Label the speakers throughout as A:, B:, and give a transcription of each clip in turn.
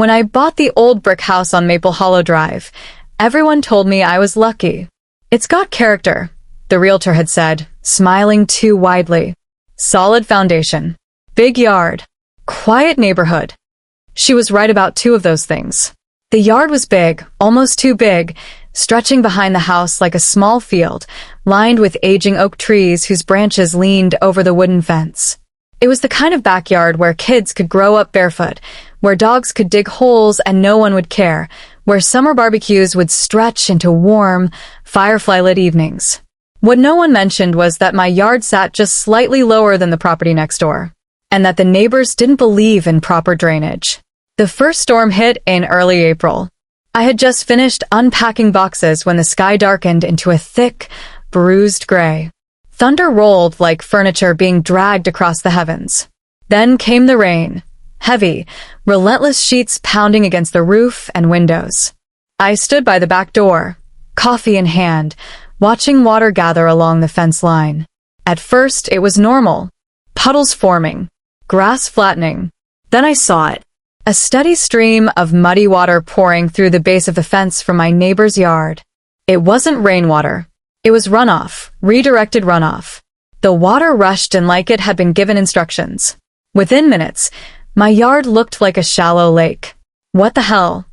A: When I bought the old brick house on Maple Hollow Drive, everyone told me I was lucky. It's got character, the realtor had said, smiling too widely. Solid foundation, big yard, quiet neighborhood. She was right about two of those things. The yard was big, almost too big, stretching behind the house like a small field, lined with aging oak trees whose branches leaned over the wooden fence. It was the kind of backyard where kids could grow up barefoot, where dogs could dig holes and no one would care, where summer barbecues would stretch into warm, firefly-lit evenings. What no one mentioned was that my yard sat just slightly lower than the property next door, and that the neighbors didn't believe in proper drainage. The first storm hit in early April. I had just finished unpacking boxes when the sky darkened into a thick, bruised gray. Thunder rolled like furniture being dragged across the heavens. Then came the rain, heavy, relentless sheets pounding against the roof and windows. I stood by the back door, coffee in hand, watching water gather along the fence line. At first, it was normal. Puddles forming, grass flattening. Then I saw it. A steady stream of muddy water pouring through the base of the fence from my neighbor's yard. It wasn't rainwater. It was runoff, redirected runoff. The water rushed in like it had been given instructions. Within minutes, my yard looked like a shallow lake. What the hell?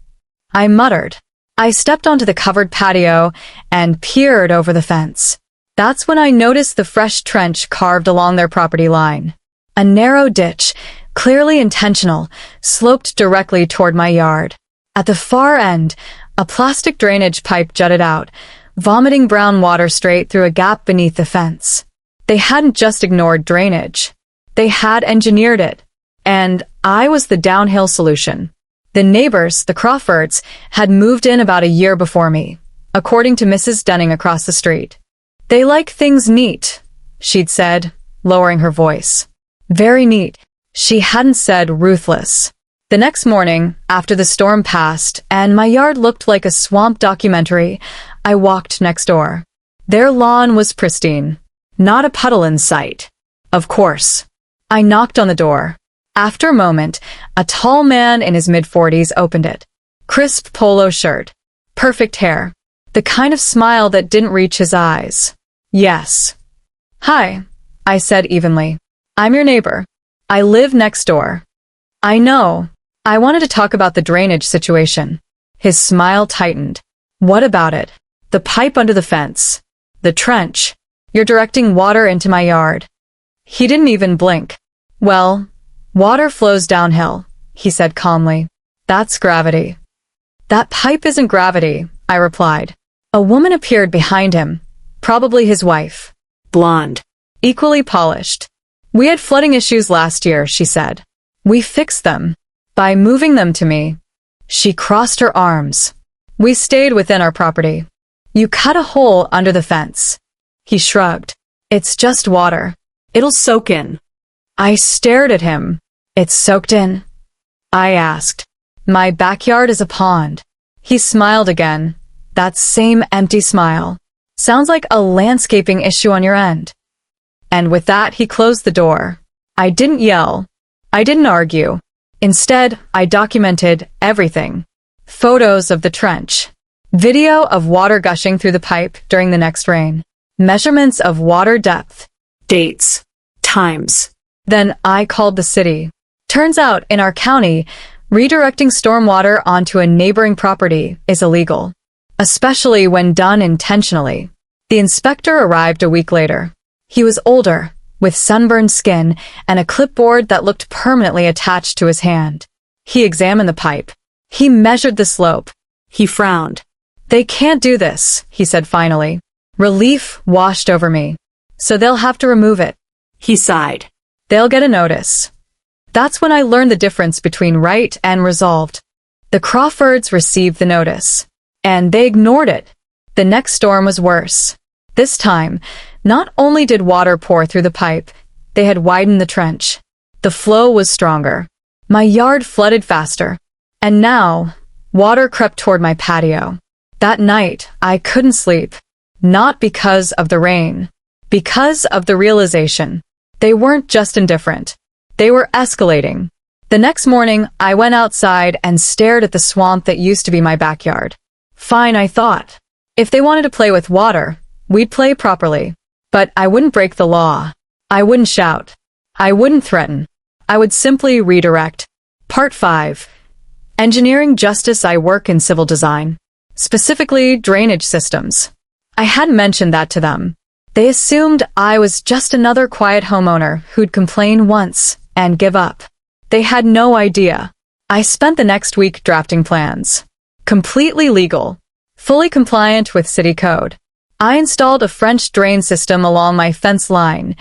A: I muttered. I stepped onto the covered patio and peered over the fence. That's when I noticed the fresh trench carved along their property line. A narrow ditch, clearly intentional, sloped directly toward my yard. At the far end, a plastic drainage pipe jutted out, vomiting brown water straight through a gap beneath the fence. They hadn't just ignored drainage. They had engineered it. And I was the downhill solution. The neighbors, the Crawfords, had moved in about a year before me, according to Mrs. Dunning across the street. They like things neat, she'd said, lowering her voice. Very neat. She hadn't said ruthless. The next morning, after the storm passed and my yard looked like a swamp documentary, I walked next door. Their lawn was pristine. Not a puddle in sight. Of course. I knocked on the door. After a moment, a tall man in his mid-40s opened it. Crisp polo shirt. Perfect hair. The kind of smile that didn't reach his eyes. Yes. Hi, I said evenly. I'm your neighbor. I live next door. I know. I wanted to talk about the drainage situation. His smile tightened. What about it? The pipe under the fence. The trench. You're directing water into my yard. He didn't even blink. Well, water flows downhill, he said calmly. That's gravity. That pipe isn't gravity, I replied. A woman appeared behind him, probably his wife. Blonde. Equally polished. We had flooding issues last year, she said. We fixed them. By moving them to me. She crossed her arms. We stayed within our property. You cut a hole under the fence. He shrugged. It's just water. It'll soak in. I stared at him. It's soaked in? I asked. My backyard is a pond. He smiled again. That same empty smile. Sounds like a landscaping issue on your end. And with that, he closed the door. I didn't yell. I didn't argue. Instead, I documented everything. Photos of the trench. Video of water gushing through the pipe during the next rain. Measurements of water depth. Dates. Times. Then I called the city. Turns out, in our county, redirecting stormwater onto a neighboring property is illegal, especially when done intentionally. The inspector arrived a week later. He was older, with sunburned skin and a clipboard that looked permanently attached to his hand. He examined the pipe. He measured the slope. He frowned. They can't do this, he said finally. Relief washed over me. So they'll have to remove it. He sighed. They'll get a notice. That's when I learned the difference between right and resolved. The Crawfords received the notice. And they ignored it. The next storm was worse. This time, not only did water pour through the pipe, they had widened the trench. The flow was stronger. My yard flooded faster. And now, water crept toward my patio. That night, I couldn't sleep. Not because of the rain. Because of the realization. They weren't just indifferent. They were escalating. The next morning, I went outside and stared at the swamp that used to be my backyard. Fine, I thought. If they wanted to play with water, we'd play properly. But I wouldn't break the law. I wouldn't shout. I wouldn't threaten. I would simply redirect. Part 5. Engineering justice. I work in civil design. Specifically, drainage systems. I hadn't mentioned that to them. They assumed I was just another quiet homeowner who'd complain once and give up. They had no idea. I spent the next week drafting plans. Completely legal. Fully compliant with city code. I installed a French drain system along my fence line,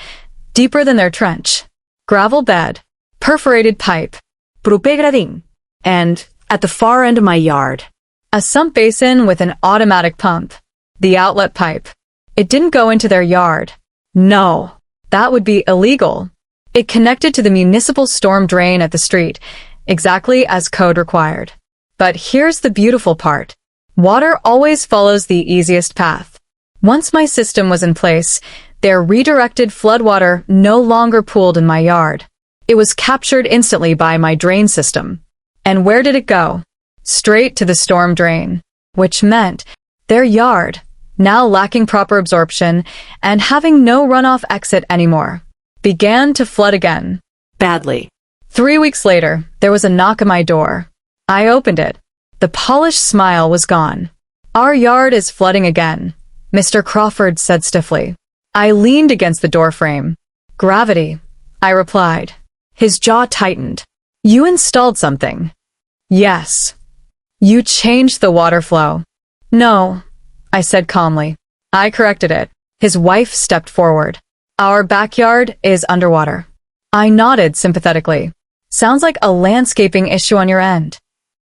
A: deeper than their trench. Gravel bed, perforated pipe, and, at the far end of my yard, a sump basin with an automatic pump. The outlet pipe. It didn't go into their yard. No, that would be illegal. It connected to the municipal storm drain at the street, exactly as code required. But here's the beautiful part. Water always follows the easiest path. Once my system was in place, their redirected floodwater no longer pooled in my yard. It was captured instantly by my drain system. And where did it go? Straight to the storm drain, which meant their yard, now lacking proper absorption and having no runoff exit anymore, began to flood again. Badly. 3 weeks later, there was a knock at my door. I opened it. The polished smile was gone. "Our yard is flooding again," Mr. Crawford said stiffly. I leaned against the doorframe. "Gravity," I replied. His jaw tightened. "You installed something." "Yes." "You changed the water flow." "No," I said calmly. "I corrected it." His wife stepped forward. "Our backyard is underwater." I nodded sympathetically. "Sounds like a landscaping issue on your end."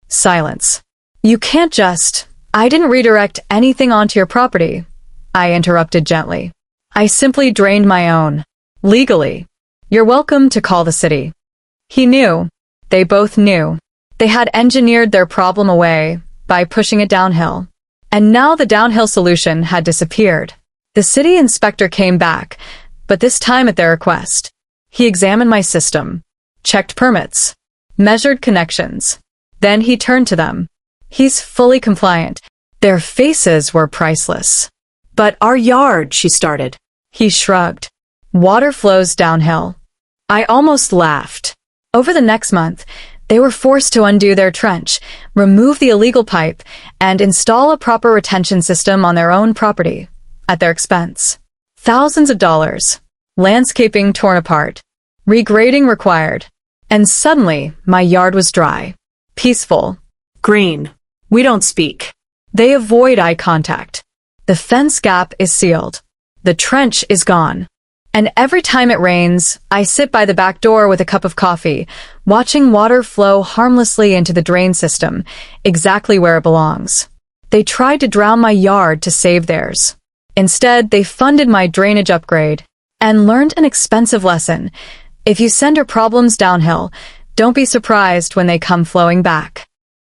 A: Silence. "You can't just—" "I didn't redirect anything onto your property," I interrupted gently. "I simply drained my own. Legally. You're welcome to call the city." He knew. They both knew. They had engineered their problem away by pushing it downhill. And now the downhill solution had disappeared. The city inspector came back, but this time at their request. He examined my system, checked permits, measured connections. Then he turned to them. "He's fully compliant." Their faces were priceless. "But our yard," she started. He shrugged. "Water flows downhill." I almost laughed. Over the next month, they were forced to undo their trench, remove the illegal pipe, and install a proper retention system on their own property, at their expense. Thousands of dollars. Landscaping torn apart. Regrading required. And suddenly, my yard was dry. Peaceful. Green. We don't speak. They avoid eye contact. The fence gap is sealed. The trench is gone. And every time it rains, I sit by the back door with a cup of coffee, watching water flow harmlessly into the drain system, exactly where it belongs. They tried to drown my yard to save theirs. Instead, they funded my drainage upgrade and learned an expensive lesson. If you send your problems downhill, don't be surprised when they come flowing back.